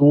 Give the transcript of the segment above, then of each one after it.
2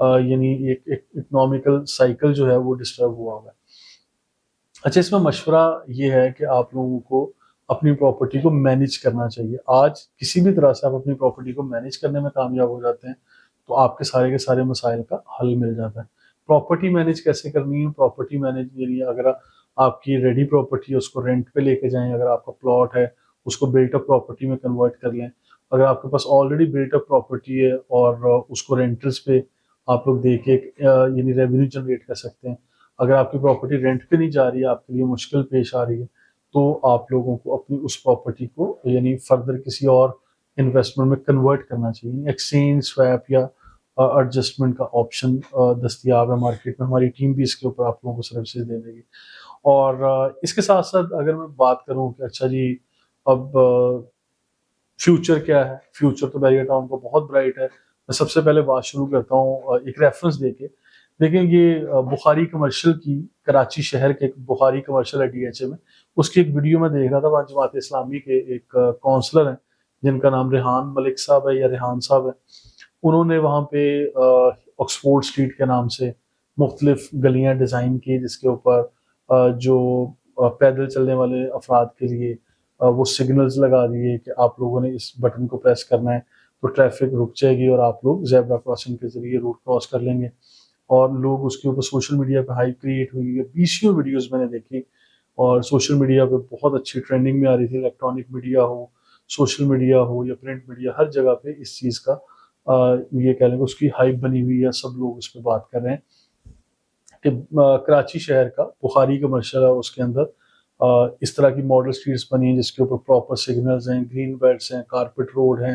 یعنی ایک economical cycle جو ہے وہ ڈسٹرب ہوا ہوا ہے۔ اچھا، اس میں مشورہ یہ ہے کہ آپ لوگوں کو اپنی پراپرٹی کو مینیج کرنا چاہیے۔ آج کسی بھی طرح سے آپ اپنی پراپرٹی کو مینیج کرنے میں کامیاب ہو جاتے ہیں تو آپ کے سارے مسائل کا حل مل جاتا ہے۔ پراپرٹی مینیج کیسے کرنی ہے؟ پراپرٹی مینیج یعنی اگر آپ کی ریڈی پراپرٹی ہے اس کو رینٹ پہ لے کے جائیں، اگر آپ کا پلاٹ ہے اس کو بلٹ اپ پراپرٹی میں کنورٹ کر لیں، اگر آپ کے پاس آلریڈی بلٹ اپ پراپرٹی ہے اور اس کو رینٹرز پہ آپ لوگ دے کے یعنی ریونیو جنریٹ کر سکتے ہیں۔ اگر آپ کی پراپرٹی رینٹ پہ نہیں جا رہی ہے، آپ کے لیے مشکل پیش آ رہی ہے، تو آپ لوگوں کو اپنی اس پراپرٹی کو یعنی فردر کسی اور انویسٹمنٹ میں کنورٹ کرنا چاہیے۔ ایکسچینج، سویپ یا ایڈجسٹمنٹ کا آپشن دستیاب ہے مارکیٹ میں، ہماری ٹیم بھی اس کے اوپر آپ لوگوں کو سروسز دے دے گی۔ اور اس کے ساتھ ساتھ اگر میں بات کروں کہ اچھا جی اب فیوچر کیا ہے، فیوچر تو بحریہ ٹاؤن کا بہت برائٹ ہے۔ میں سب سے پہلے بات شروع کرتا ہوں ایک ریفرنس دے کے۔ دیکھیں یہ بخاری کمرشل کی، کراچی شہر کے بخاری کمرشل ہے DHA میں، اس کی ایک ویڈیو میں دیکھ رہا تھا، وہاں جماعت اسلامی کے ایک کونسلر ہیں جن کا نام ریحان ملک صاحب ہے یا ریحان صاحب ہے۔ انہوں نے وہاں پہ آکسفورڈ اسٹریٹ کے نام سے مختلف گلیاں ڈیزائن کی جس کے اوپر جو پیدل چلنے والے افراد کے لیے وہ سگنلز لگا دیے کہ آپ لوگوں نے اس بٹن کو پریس کرنا ہے تو ٹریفک رک جائے گی اور آپ لوگ زیبرا کراسنگ کے ذریعے روڈ کراس کر لیں گے۔ اور لوگ اس کے اوپر سوشل میڈیا پہ ہائپ کریٹ ہوئی ہے، 20 ویڈیوز میں نے دیکھی اور سوشل میڈیا پہ بہت اچھی ٹرینڈنگ میں آ رہی تھی۔ الیکٹرانک میڈیا ہو، سوشل میڈیا ہو یا پرنٹ میڈیا، ہر جگہ پہ اس چیز کا یہ کہہ لیں کہ اس کی ہائپ بنی ہوئی ہے، سب لوگ اس پہ بات کر رہے ہیں کہ کراچی شہر کا بخاری کمرشل ہے، اس کے اندر اس طرح کی ماڈل اسٹریٹس بنی ہیں جس کے اوپر پراپر سگنلز ہیں، گرین بیلٹس ہیں، کارپیٹ روڈ ہیں،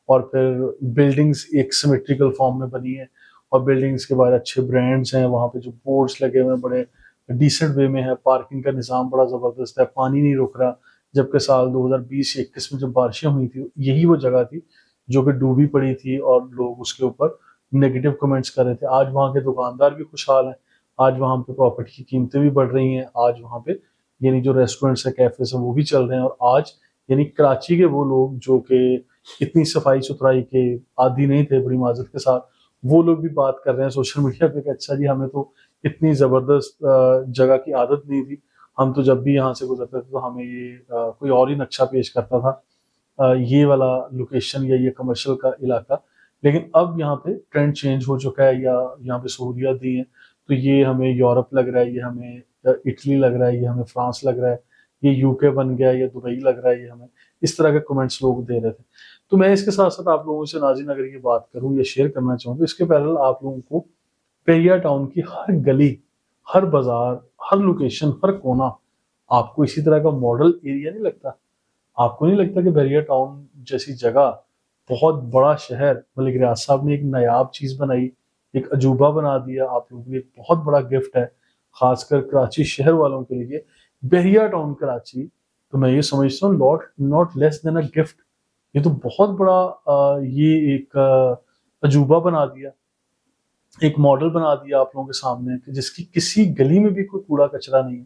اور پھر بلڈنگز ایک سیمیٹریکل فارم میں بنی ہیں اور بلڈنگز کے بعد اچھے برانڈز ہیں، وہاں پہ جو بورڈز لگے ہوئے ہیں بڑے ڈیسنٹ وے میں ہے، پارکنگ کا نظام بڑا زبردست ہے، پانی نہیں رک رہا، جبکہ سال 2020-21 میں جب بارشیں ہوئی تھی یہی وہ جگہ تھی جو کہ ڈوبی پڑی تھی اور لوگ اس کے اوپر نیگیٹو کمنٹس کر رہے تھے۔ آج وہاں کے دکاندار بھی خوشحال ہیں، آج وہاں پہ پراپرٹی کی قیمتیں بھی بڑھ رہی ہیں، آج وہاں پہ یعنی جو ریسٹورنٹس ہیں، کیفیز ہیں، وہ بھی چل رہے ہیں، اور آج یعنی کراچی کے وہ لوگ جو کہ اتنی صفائی ستھرائی کے عادی نہیں تھے، بڑی معذرت کے ساتھ، وہ لوگ بھی بات کر رہے ہیں سوشل میڈیا پہ کہ اچھا جی ہمیں تو اتنی زبردست جگہ کی عادت نہیں تھی، ہم تو جب بھی یہاں سے گزرتے تھے تو ہمیں یہ کوئی اور ہی نقشہ پیش کرتا تھا یہ والا لوکیشن یا یہ کمرشل کا علاقہ، لیکن اب یہاں پہ ٹرینڈ چینج ہو چکا ہے یا یہاں پہ سہولیات دی ہیں تو یہ ہمیں یورپ لگ رہا ہے، یہ ہمیں اٹلی لگ رہا ہے، یہ ہمیں فرانس لگ رہا ہے، یہ UK بن گیا، یہ دبئی لگ رہا ہے، یہ ہمیں اس طرح کے کمنٹس لوگ دے رہے تھے۔ تو میں اس کے ساتھ ساتھ آپ لوگوں سے ناظرین اگر یہ بات کروں یا شیئر کرنا چاہوں تو اس کے پیرل آپ لوگوں کو بحریہ ٹاؤن کی ہر گلی، ہر بازار، ہر لوکیشن، ہر کونا آپ کو اسی طرح کا ماڈل ایریا نہیں لگتا؟ آپ کو نہیں لگتا کہ بحریہ ٹاؤن جیسی جگہ، بہت بڑا شہر، ملک ریاض صاحب نے ایک نایاب چیز بنائی، ایک عجوبہ بنا دیا، آپ لوگوں کے لیے بہت بڑا گفٹ ہے، خاص کر کراچی شہر والوں کے لیے بحریہ ٹاؤن کراچی، تو میں یہ سمجھتا ہوں not less then a gift, یہ تو بہت بڑا یہ ایک عجوبہ بنا دیا، ایک ماڈل بنا دیا آپ لوگوں کے سامنے کہ جس کی کسی گلی میں بھی کوئی کوڑا کچرا نہیں ہے،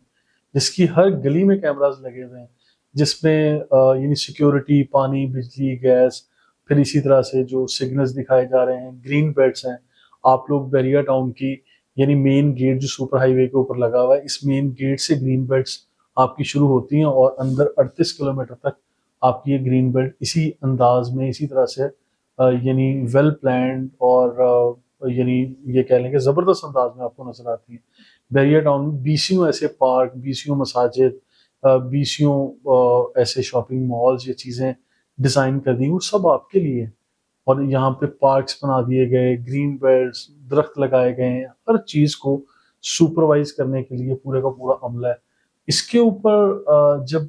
جس کی ہر گلی میں کیمراز لگے ہوئے ہیں، جس میں یعنی سیکیورٹی، پانی، بجلی، گیس، پھر اسی طرح سے جو سگنلز دکھائے جا رہے ہیں، گرین بیلٹس ہیں۔ آپ لوگ بحریہ ٹاؤن کی یعنی مین گیٹ جو سپر ہائی وے کے اوپر لگا ہوا ہے، اس مین گیٹ سے گرین بیلٹس آپ کی شروع ہوتی ہیں اور اندر 38 کلومیٹر تک آپ کی یہ گرین بیلٹ اسی انداز میں، اسی طرح سے یعنی ویل پلانڈ اور یعنی یہ کہہ لیں کہ زبردست انداز میں آپ کو نظر آتی ہیں۔ بحریہ ٹاؤن میں 20 ایسے پارک، 20 مساجد، 20 ایسے شاپنگ مالز، یہ چیزیں ڈیزائن کر دی، وہ سب آپ کے لیے، اور یہاں پہ پارکس بنا دیے گئے، گرین بیلٹس، درخت لگائے گئے ہیں، ہر چیز کو سپروائز کرنے کے لیے پورے کا پورا عملہ ہے۔ اس کے اوپر جب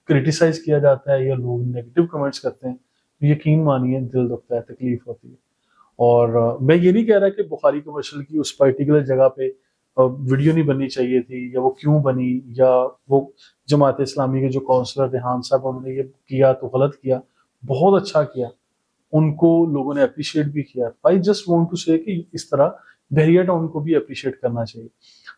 کرٹیسائز کیا جاتا ہے یا لوگ نیگیٹو کمنٹس کرتے ہیں تو یقین مانیے دل دکھتا ہے، تکلیف ہوتی ہے۔ اور میں یہ نہیں کہہ رہا کہ بخاری کمرشل کی اس پرٹیکولر جگہ پہ ویڈیو نہیں بننی چاہیے تھی یا وہ کیوں بنی، یا وہ جماعت اسلامی کے جو کونسلر ریحان صاحب انہوں نے یہ کیا تو غلط کیا، بہت اچھا کیا، ان کو لوگوں نے اپریشیٹ بھی کیا۔ آئی جسٹ وانٹ ٹو سے کہ اس طرح بحریہ ٹاؤن کو بھی اپریشیٹ کرنا چاہیے۔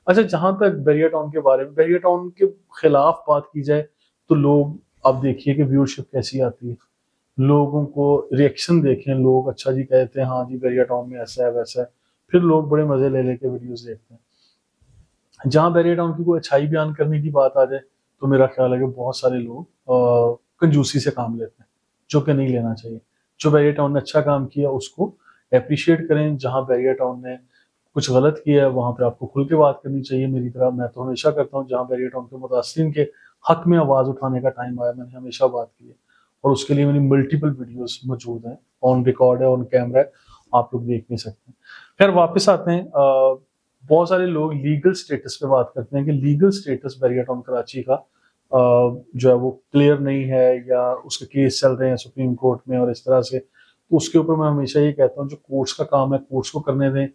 اچھا، جہاں تک بحریہ ٹاؤن کے بارے میں، بحریہ ٹاؤن کے خلاف بات کی جائے تو لوگ، آپ دیکھیے کہ ویورشپ کیسی آتی ہے، لوگوں کو ریئیکشن دیکھیں، لوگ اچھا جی کہتے ہیں ہاں جی بحریہ ٹاؤن میں ایسا ہے ویسا ہے، پھر لوگ بڑے مزے لے کے ویڈیوز دیکھتے ہیں. جہاں بیریا ٹاؤن کی کوئی اچھائی بیان کرنے کی بات آ جائے تو میرا خیال ہے کہ بہت سارے لوگ کنجوسی سے کام لیتے ہیں، جو کہ نہیں لینا چاہیے. جو بیریا ٹاؤن نے اچھا کام کیا اس کو اپریشیٹ کریں. جہاں بیریا ٹاؤن نے کچھ غلط کیا ہے وہاں پہ آپ کو کھل کے بات کرنی چاہیے. میری طرح میں تو ہمیشہ کرتا ہوں. جہاں بیریا ٹاؤن کے متاثرین کے حق میں آواز اٹھانے کا ٹائم آیا میں نے ہمیشہ بات کی ہے، اور اس کے لیے میری ملٹیپل ویڈیوز موجود ہیں، آن ریکارڈ ہے، آن کیمرہ ہے، آپ لوگ دیکھ نہیں سکتے. خیر واپس آتے ہیں. بہت سارے لوگ لیگل سٹیٹس پہ بات کرتے ہیں کہ لیگل سٹیٹس بیریا ٹاؤن کراچی کا جو ہے وہ کلیئر نہیں ہے، یا اس کے کیس چل رہے ہیں سپریم کورٹ میں اور اس طرح سے. تو اس کے اوپر میں ہمیشہ یہ کہتا ہوں جو کورٹس کا کام ہے کورٹس کو کرنے دیں،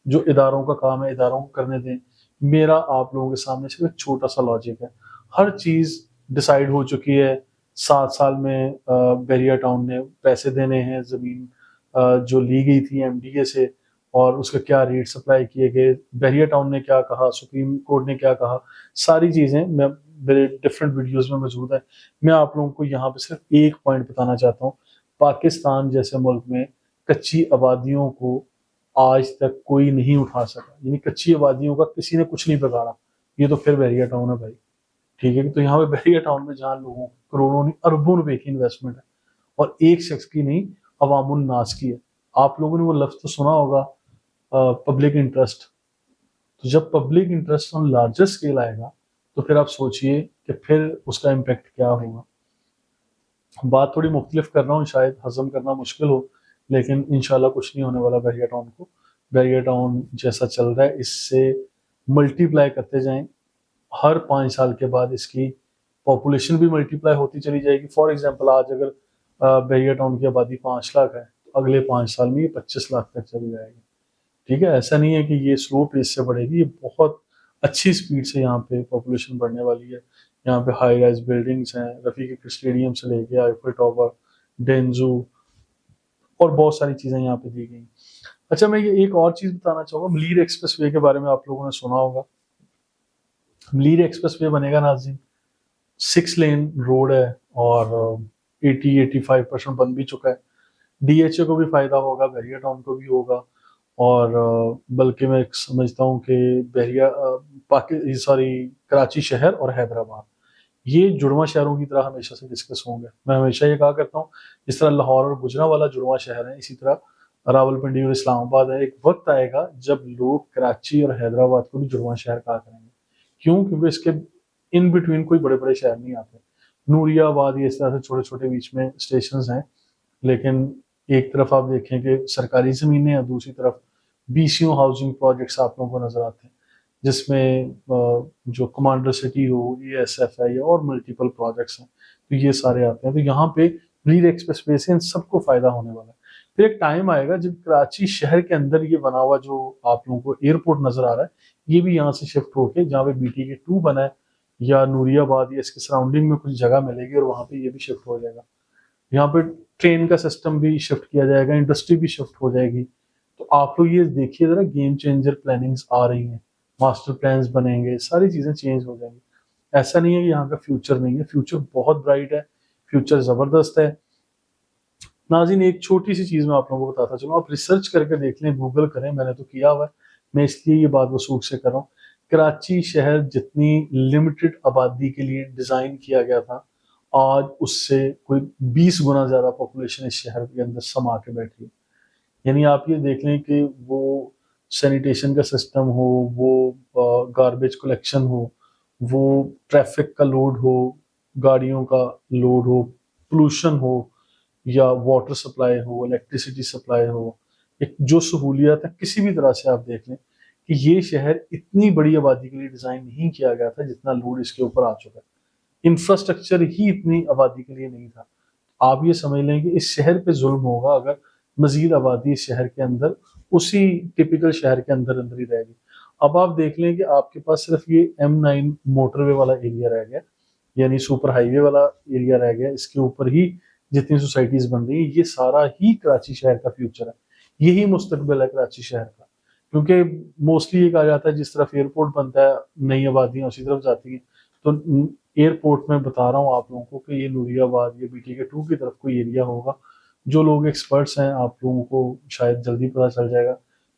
جو اداروں کا کام ہے اداروں کو کرنے دیں. میرا آپ لوگوں کے سامنے صرف ایک چھوٹا سا لاجک ہے. ہر چیز ڈیسائیڈ ہو چکی ہے. 7 سال میں بیریا ٹاؤن نے پیسے دینے ہیں، زمین جو لی گئی تھی ایم ڈی اے سے، اور اس کے کیا ریٹ سپلائی کیے گئے، بیریا ٹاؤن نے کیا کہا، سپریم کورٹ نے کیا کہا، ساری چیزیں میں میرے ڈفرینٹ ویڈیوز میں موجود ہے. میں آپ لوگوں کو یہاں پہ صرف ایک پوائنٹ بتانا چاہتا ہوں. پاکستان جیسے ملک میں کچی آبادیوں کو آج تک کوئی نہیں اٹھا سکا، یعنی کچی آبادیوں کا کسی نے کچھ نہیں بگاڑا. یہ تو پھر بیریا ٹاؤن ہے بھائی، ٹھیک ہے. تو یہاں پہ بیریا ٹاؤن میں جہاں لوگوں کروڑوں نہیں اربوں روپے کی انویسٹمنٹ ہے، اور ایک شخص کی نہیں، عوام الناس کی ہے. آپ لوگوں نے وہ لفظ تو سنا ہوگا پبلک انٹرسٹ. تو جب public interest on larger scale آئے گا تو پھر آپ سوچئے کہ پھر اس کا امپیکٹ کیا ہوگا. بات تھوڑی مختلف کر رہا ہوں، شاید ہضم کرنا مشکل ہو، لیکن انشاءاللہ کچھ نہیں ہونے والا بیریا ٹاؤن کو. بیریا ٹاؤن جیسا چل رہا ہے اس سے ملٹی پلائی کرتے جائیں. ہر 5 سال کے بعد اس کی پاپولیشن بھی ملٹی پلائی ہوتی چلی جائے گی. فار ایگزامپل آج اگر بیریا ٹاؤن کی آبادی 5 لاکھ ہے تو اگلے 5 سال میں یہ 25 لاکھ تک چلی جائے گی. ٹھیک ہے، ایسا نہیں ہے کہ یہ سلو پیس سے بڑھے گی، یہ بہت اچھی سپیڈ سے یہاں پہ پاپولیشن بڑھنے والی ہے. یہاں پہ ہائی رائز بلڈنگس ہیں، رفیق اسٹیڈیم سے لے کے آئیفل ٹاور، ڈینزو، اور بہت ساری چیزیں یہاں پہ دی گئی. اچھا میں یہ ایک اور چیز بتانا چاہوں گا. ملیر ایکسپریس وے کے بارے میں آپ لوگوں نے سنا ہوگا. ملیر ایکسپریس وے بنے گا ناظرین، 6 لین روڈ ہے، اور 80-85% بن بھی چکا ہے. ڈی ایچ اے کو بھی فائدہ ہوگا، بیریا ٹاؤن کو بھی ہوگا، اور بلکہ میں سمجھتا ہوں کہ کراچی شہر اور حیدرآباد یہ جڑواں شہروں کی طرح ہمیشہ سے ڈسکس ہوں گے. میں ہمیشہ یہ کہا کرتا ہوں جس طرح لاہور اور گجرانوالہ جڑواں شہر ہیں، اسی طرح راول پنڈی اور اسلام آباد ہے. ایک وقت آئے گا جب لوگ کراچی اور حیدرآباد کو بھی جڑواں شہر کہا کریں گے. کیوں؟ کیونکہ اس کے ان بٹوین کوئی بڑے بڑے شہر نہیں آتے. نوریہ آباد یہ اس طرح سے چھوٹے چھوٹے بیچ میں اسٹیشنز ہیں، لیکن ایک طرف آپ دیکھیں کہ سرکاری زمینیں ہیں، دوسری طرف بی سی او ہاؤسنگ پروجیکٹس آپ لوگوں کو نظر آتے ہیں، جس میں جو کمانڈر سٹی ہو، ای ایس ایف ہے، اور ملٹیپل پروجیکٹس ہیں. تو یہ سارے آتے ہیں. تو یہاں پہ ملیر ایکسپریس وے سے ان سب کو فائدہ ہونے والا ہے. پھر ایک ٹائم آئے گا جب کراچی شہر کے اندر یہ بنا ہوا جو آپ لوگوں کو ایئرپورٹ نظر آ رہا ہے یہ بھی یہاں سے شفٹ ہو کے جہاں پہ بی ٹی کے 2 بنا ہے یا نوریہ آباد یا اس کے سراؤنڈنگ میں کچھ جگہ ملے گی، اور وہاں پہ یہ بھی شفٹ ہو جائے گا. یہاں پہ ٹرین کا سسٹم بھی شفٹ کیا جائے گا، انڈسٹری بھی شفٹ ہو جائے گی. تو آپ لوگ یہ دیکھیے ذرا، گیم چینجر پلاننگز آ رہی ہیں، ماسٹر پلانز بنیں گے، ساری چیزیں چینج ہو جائیں گی. ایسا نہیں ہے کہ یہاں کا فیوچر نہیں ہے، فیوچر بہت برائٹ ہے، فیوچر زبردست ہے. ناظرین ایک چھوٹی سی چیز میں آپ لوگوں کو بتاتا چلوں، آپ ریسرچ کر کے دیکھ لیں، گوگل کریں، میں نے تو کیا ہوا ہے، میں اس لیے یہ بات وثوق سے کر رہا ہوں. کراچی شہر جتنی لمیٹڈ آبادی کے لیے ڈیزائن کیا گیا تھا، آج اس سے کوئی 20 گنا زیادہ پاپولیشن اس شہر کے اندر سما کے بیٹھی ہے. یعنی آپ یہ دیکھ لیں کہ وہ سینیٹیشن کا سسٹم ہو، وہ گاربیج کلیکشن ہو، وہ ٹریفک کا لوڈ ہو، گاڑیوں کا لوڈ ہو، پولوشن ہو، یا واٹر سپلائی ہو، الیکٹریسٹی سپلائی ہو، جو سہولیات ہے کسی بھی طرح سے آپ دیکھ لیں کہ یہ شہر اتنی بڑی آبادی کے لیے ڈیزائن نہیں کیا گیا تھا جتنا لوڈ اس کے اوپر آ چکا ہے. انفراسٹرکچر ہی اتنی آبادی کے لیے نہیں تھا. آپ یہ سمجھ لیں کہ اس شہر پہ ظلم ہوگا اگر مزید آبادی اس شہر کے اندر اسی ٹپیکل شہر کے اندر اندر ہی رہے گی. اب آپ دیکھ لیں کہ آپ کے پاس صرف یہ M9 موٹر وے والا ایریا رہ گیا، یعنی سپر ہائی وے والا ایریا رہ گیا. اس کے اوپر ہی جتنی سوسائٹیز بن رہی ہیں، یہ سارا ہی کراچی شہر کا فیوچر ہے، یہی مستقبل ہے کراچی شہر کا. کیونکہ موسٹلی یہ کہا جاتا ہے جس طرف ایئرپورٹ بنتا ہے نئی آبادیاں اسی طرف جاتی ہیں. تو ایئرپورٹ میں بتا رہا ہوں آپ لوگوں کو کہ یہ نوریہ آباد یا بی ٹی کے 2 کی طرف کوئی ایریا ہوگا. جو لوگ ایکسپرٹس ہیں آپ لوگوں کو شاید جلدی پتہ چل جائے گا.